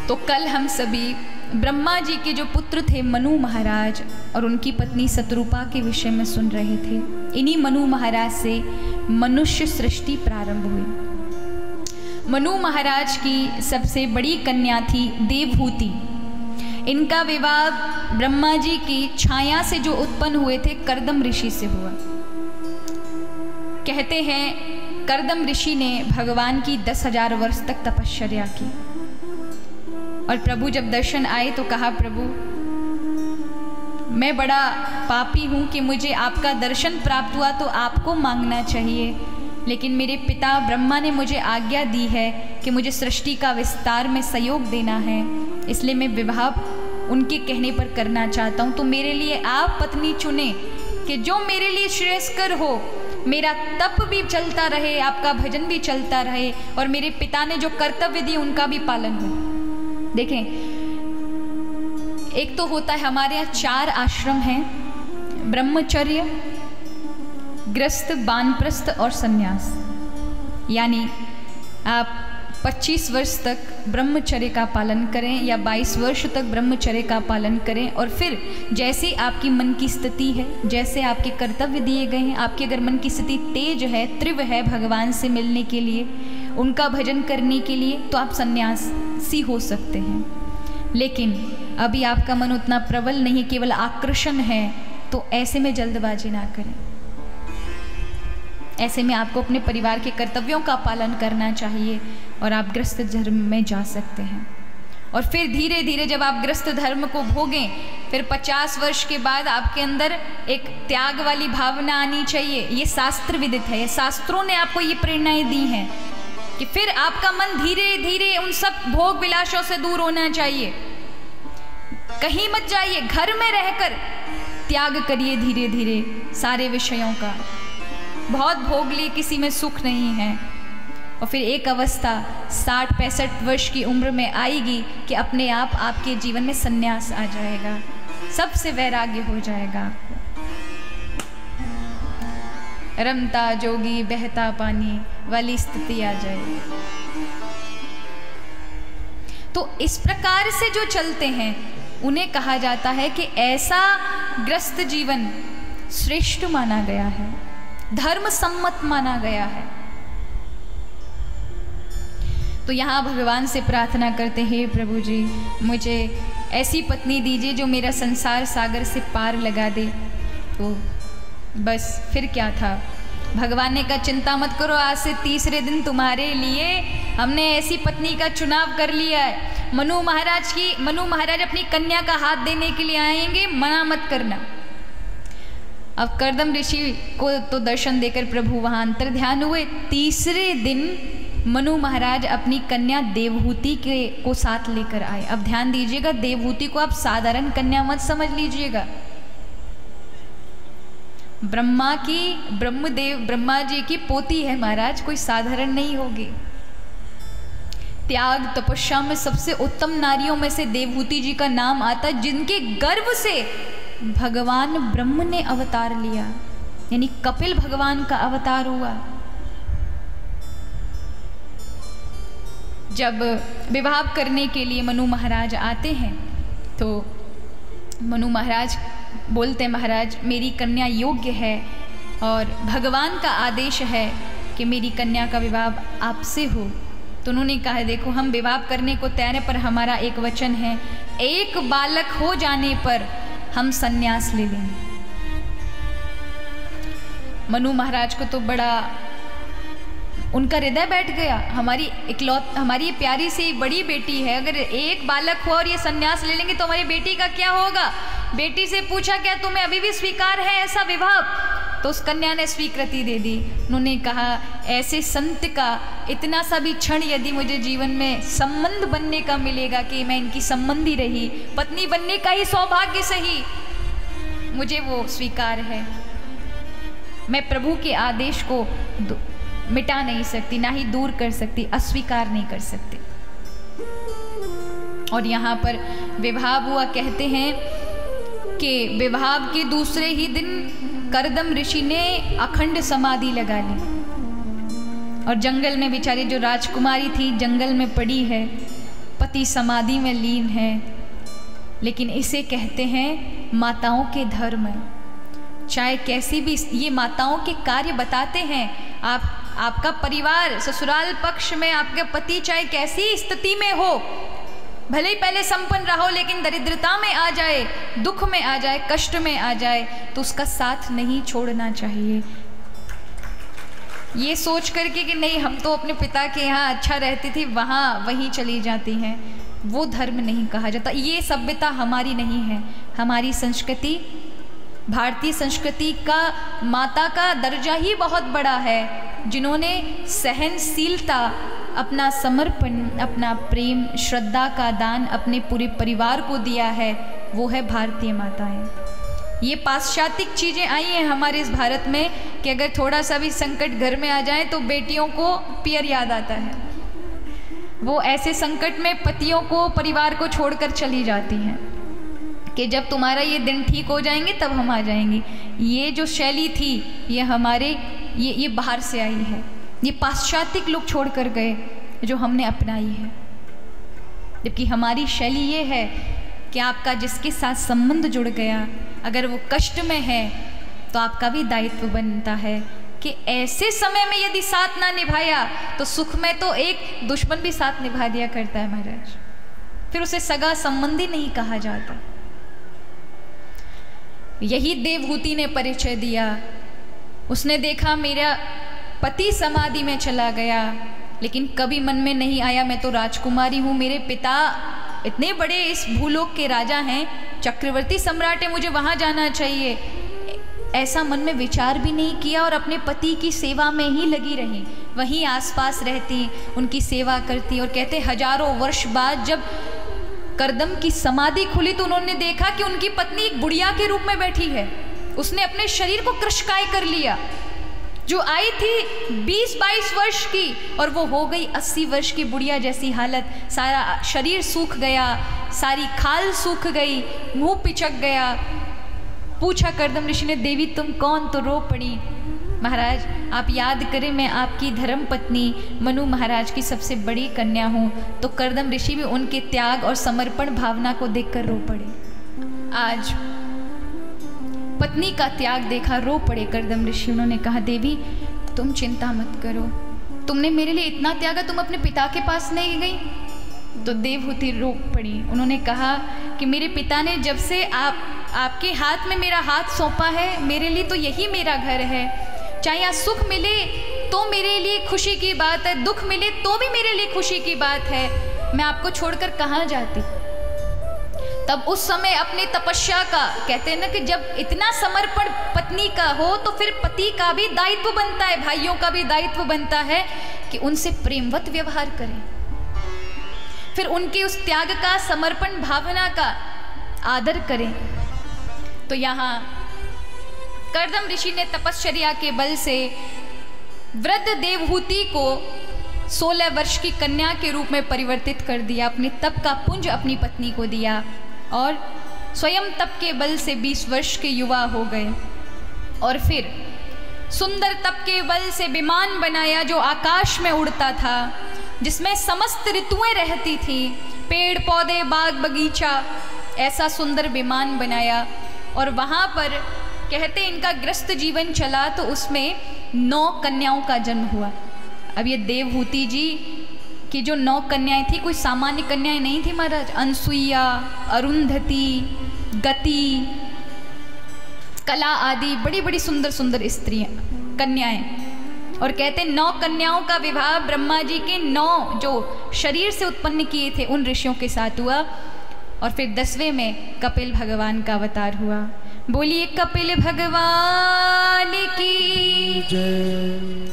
तो कल हम सभी ब्रह्मा जी के जो पुत्र थे मनु महाराज और उनकी पत्नी शतरूपा के विषय में सुन रहे थे। इन्हीं मनु महाराज से मनुष्य सृष्टि प्रारंभ हुई। मनु महाराज की सबसे बड़ी कन्या थी देवहूति। इनका विवाह ब्रह्मा जी की छाया से जो उत्पन्न हुए थे कर्दम ऋषि से हुआ। कहते हैं कर्दम ऋषि ने भगवान की 10,000 वर्ष तक तपश्चर्या की और प्रभु जब दर्शन आए तो कहा, प्रभु मैं बड़ा पापी हूँ कि मुझे आपका दर्शन प्राप्त हुआ तो आपको मांगना चाहिए, लेकिन मेरे पिता ब्रह्मा ने मुझे आज्ञा दी है कि मुझे सृष्टि का विस्तार में सहयोग देना है, इसलिए मैं विवाह उनके कहने पर करना चाहता हूँ। तो मेरे लिए आप पत्नी चुने कि जो मेरे लिए श्रेयस्कर हो, मेरा तप भी चलता रहे, आपका भजन भी चलता रहे और मेरे पिता ने जो कर्तव्य दिए उनका भी पालन हो। देखें, एक तो होता है हमारे यहाँ 4 आश्रम हैं, ब्रह्मचर्य, गृहस्थ, वानप्रस्थ और सन्यास। यानी आप 25 वर्ष तक ब्रह्मचर्य का पालन करें या 22 वर्ष तक ब्रह्मचर्य का पालन करें और फिर जैसे आपकी मन की स्थिति है, जैसे आपके कर्तव्य दिए गए हैं, आपकी अगर मन की स्थिति तेज है, तीव्र है भगवान से मिलने के लिए, उनका भजन करने के लिए, तो आप सन्यासी हो सकते हैं। लेकिन अभी आपका मन उतना प्रबल नहीं, केवल आकर्षण है, तो ऐसे में जल्दबाजी ना करें। ऐसे में आपको अपने परिवार के कर्तव्यों का पालन करना चाहिए और आप गृहस्थ धर्म में जा सकते हैं। और फिर धीरे धीरे जब आप गृहस्थ धर्म को भोगें, फिर 50 वर्ष के बाद आपके अंदर एक त्याग वाली भावना आनी चाहिए। ये शास्त्र विदित है, ये शास्त्रों ने आपको ये प्रेरणाएं दी हैं कि फिर आपका मन धीरे धीरे उन सब भोग विलासों से दूर होना चाहिए। कहीं मत जाइए, घर में रहकर त्याग करिए धीरे धीरे सारे विषयों का। बहुत भोग लिए किसी में सुख नहीं है। और फिर एक अवस्था 60-65 वर्ष की उम्र में आएगी कि अपने आप आपके जीवन में संन्यास आ जाएगा, सबसे वैराग्य हो जाएगा। रमता जोगी बहता पानी वाली स्थिति आ जाएगी। तो इस प्रकार से जो चलते हैं उन्हें कहा जाता है कि ऐसा ग्रस्त जीवन श्रेष्ठ माना गया है, धर्म सम्मत माना गया है। तो यहाँ भगवान से प्रार्थना करते हैं, प्रभु जी मुझे ऐसी पत्नी दीजिए जो मेरा संसार सागर से पार लगा दे। तो बस फिर क्या था, भगवान ने कहा चिंता मत करो, आज से 3रे दिन तुम्हारे लिए हमने ऐसी पत्नी का चुनाव कर लिया है। मनु महाराज अपनी कन्या का हाथ देने के लिए आएंगे, मना मत करना। अब कर्दम ऋषि को तो दर्शन देकर प्रभु वहाँ अंतर ध्यान हुए। 3रे दिन मनु महाराज अपनी कन्या देवहूति को साथ लेकर आए। अब ध्यान दीजिएगा, देवहूति को आप साधारण कन्या मत समझ लीजिएगा। ब्रह्मा जी की पोती है महाराज, कोई साधारण नहीं होगी। त्याग तपस्या में सबसे उत्तम नारियों में से देवहूति जी का नाम आता है, जिनके गर्भ से भगवान ब्रह्म ने अवतार लिया, यानी कपिल भगवान का अवतार हुआ। जब विवाह करने के लिए मनु महाराज आते हैं तो मनु महाराज बोलते हैं, महाराज मेरी कन्या योग्य है और भगवान का आदेश है कि मेरी कन्या का विवाह आपसे हो। तो उन्होंने कहा, देखो हम विवाह करने को तैयार हैं, पर हमारा एक वचन है, एक बालक हो जाने पर हम संन्यास ले लेंगे। मनु महाराज को तो बड़ा उनका हृदय बैठ गया, हमारी प्यारी सी बड़ी बेटी है, अगर एक बालक हो और ये संन्यास ले लेंगे तो हमारी बेटी का क्या होगा। बेटी से पूछा, क्या तुम्हें अभी भी स्वीकार है ऐसा विवाह? तो उस कन्या ने स्वीकृति दे दी। उन्होंने कहा, ऐसे संत का इतना सा भी क्षण यदि मुझे जीवन में संबंध बनने का मिलेगा कि मैं इनकी संबंधी रही, पत्नी बनने का ही सौभाग्य सही, मुझे वो स्वीकार है। मैं प्रभु के आदेश को मिटा नहीं सकती, ना ही दूर कर सकती, अस्वीकार नहीं कर सकती। और यहाँ पर विवाह हुआ। कहते हैं कि विवाह के दूसरे ही दिन कर्दम ऋषि ने अखंड समाधि लगा ली और जंगल में बेचारी जो राजकुमारी थी जंगल में पड़ी है, पति समाधि में लीन है, लेकिन इसे कहते हैं माताओं के धर्म। चाहे कैसी भी ये माताओं के कार्य बताते हैं। आपका परिवार ससुराल पक्ष में आपके पति चाहे कैसी स्थिति में हो, भले ही पहले संपन्न रहो, लेकिन दरिद्रता में आ जाए, दुख में आ जाए, कष्ट में आ जाए, तो उसका साथ नहीं छोड़ना चाहिए। ये सोच करके कि नहीं हम तो अपने पिता के यहाँ अच्छा रहती थी, वहीं चली जाती हैं, वो धर्म नहीं कहा जाता। ये सभ्यता हमारी नहीं है। हमारी संस्कृति, भारतीय संस्कृति का माता का दर्जा ही बहुत बड़ा है। जिन्होंने सहनशीलता, अपना समर्पण, अपना प्रेम, श्रद्धा का दान अपने पूरे परिवार को दिया है, वो है भारतीय माताएं। ये पाश्चात्य चीज़ें आई हैं हमारे इस भारत में कि अगर थोड़ा सा भी संकट घर में आ जाए तो बेटियों को पियर याद आता है। वो ऐसे संकट में पतियों को, परिवार को छोड़कर चली जाती हैं कि जब तुम्हारा ये दिन ठीक हो जाएंगे तब हम आ जाएंगे। ये जो शैली थी ये हमारे ये बाहर से आई है। ये पाश्चात्य लोग छोड़ कर गए जो हमने अपनाई है। जबकि हमारी शैली ये है कि आपका जिसके साथ संबंध जुड़ गया, अगर वो कष्ट में है तो आपका भी दायित्व बनता है कि ऐसे समय में यदि साथ ना निभाया तो सुख में तो एक दुश्मन भी साथ निभा दिया करता है महाराज। फिर उसे सगा संबंधी नहीं कहा जाता। यही देवहूति ने परिचय दिया। उसने देखा मेरा पति समाधि में चला गया, लेकिन कभी मन में नहीं आया मैं तो राजकुमारी हूँ, मेरे पिता इतने बड़े इस भूलोक के राजा हैं, चक्रवर्ती सम्राट है, मुझे वहाँ जाना चाहिए। ऐसा मन में विचार भी नहीं किया और अपने पति की सेवा में ही लगी रही, वहीं आसपास रहती, उनकी सेवा करती। और कहते हजारों वर्ष बाद जब करदम की समाधि खुली तो उन्होंने देखा कि उनकी पत्नी एक बुढ़िया के रूप में बैठी है। उसने अपने शरीर को कृशकाय कर लिया। जो आई थी 20-22 वर्ष की और वो हो गई 80 वर्ष की बुढ़िया जैसी हालत। सारा शरीर सूख गया, सारी खाल सूख गई, मुंह पिचक गया। पूछा करदम ऋषि ने, देवी तुम कौन? तो रो पड़ी। महाराज आप याद करें मैं आपकी धर्म पत्नी मनु महाराज की सबसे बड़ी कन्या हूँ। तो करदम ऋषि भी उनके त्याग और समर्पण भावना को देखकर रो पड़े। आज पत्नी का त्याग देखा, रो पड़े करदम ऋषि। उन्होंने कहा देवी तुम चिंता मत करो, तुमने मेरे लिए इतना त्यागा, तुम अपने पिता के पास नहीं गई? तो देवहूति रो पड़ी। उन्होंने कहा कि मेरे पिता ने जब से आपके हाथ में मेरा हाथ सौंपा है, मेरे लिए तो यही मेरा घर है। चाहे यहाँ सुख मिले तो मेरे लिए खुशी की बात है, दुख मिले तो भी मेरे लिए खुशी की बात है। मैं आपको छोड़कर कहाँ जाती? तब उस समय अपनी तपस्या का, कहते हैं ना कि जब इतना समर्पण पत्नी का हो तो फिर पति का भी दायित्व बनता है, भाइयों का भी दायित्व बनता है कि उनसे प्रेमवत व्यवहार करें। फिर उनके उस त्याग का, समर्पण भावना का आदर करें। तो यहाँ करदम ऋषि ने तपश्चर्या के बल से वृद्ध देवहूति को 16 वर्ष की कन्या के रूप में परिवर्तित कर दिया। अपने तप का पुंज अपनी पत्नी को दिया और स्वयं तप के बल से 20 वर्ष के युवा हो गए। और फिर सुंदर तप के बल से विमान बनाया जो आकाश में उड़ता था, जिसमें समस्त ऋतुएं रहती थी, पेड़ पौधे बाग बगीचा, ऐसा सुंदर विमान बनाया। और वहाँ पर कहते इनका गृहस्थ जीवन चला तो उसमें 9 कन्याओं का जन्म हुआ। अब ये देवहूति जी की जो 9 कन्याएं थी, कोई सामान्य कन्याएं नहीं थी महाराज। अनसुईया, अरुंधति, गति, कला आदि बड़ी बड़ी सुंदर सुंदर स्त्रियां, कन्याएं। और कहते 9 कन्याओं का विवाह ब्रह्मा जी के 9 जो शरीर से उत्पन्न किए थे उन ऋषियों के साथ हुआ। और फिर 10वें में कपिल भगवान का अवतार हुआ। बोलिए कपिल भगवान की जय।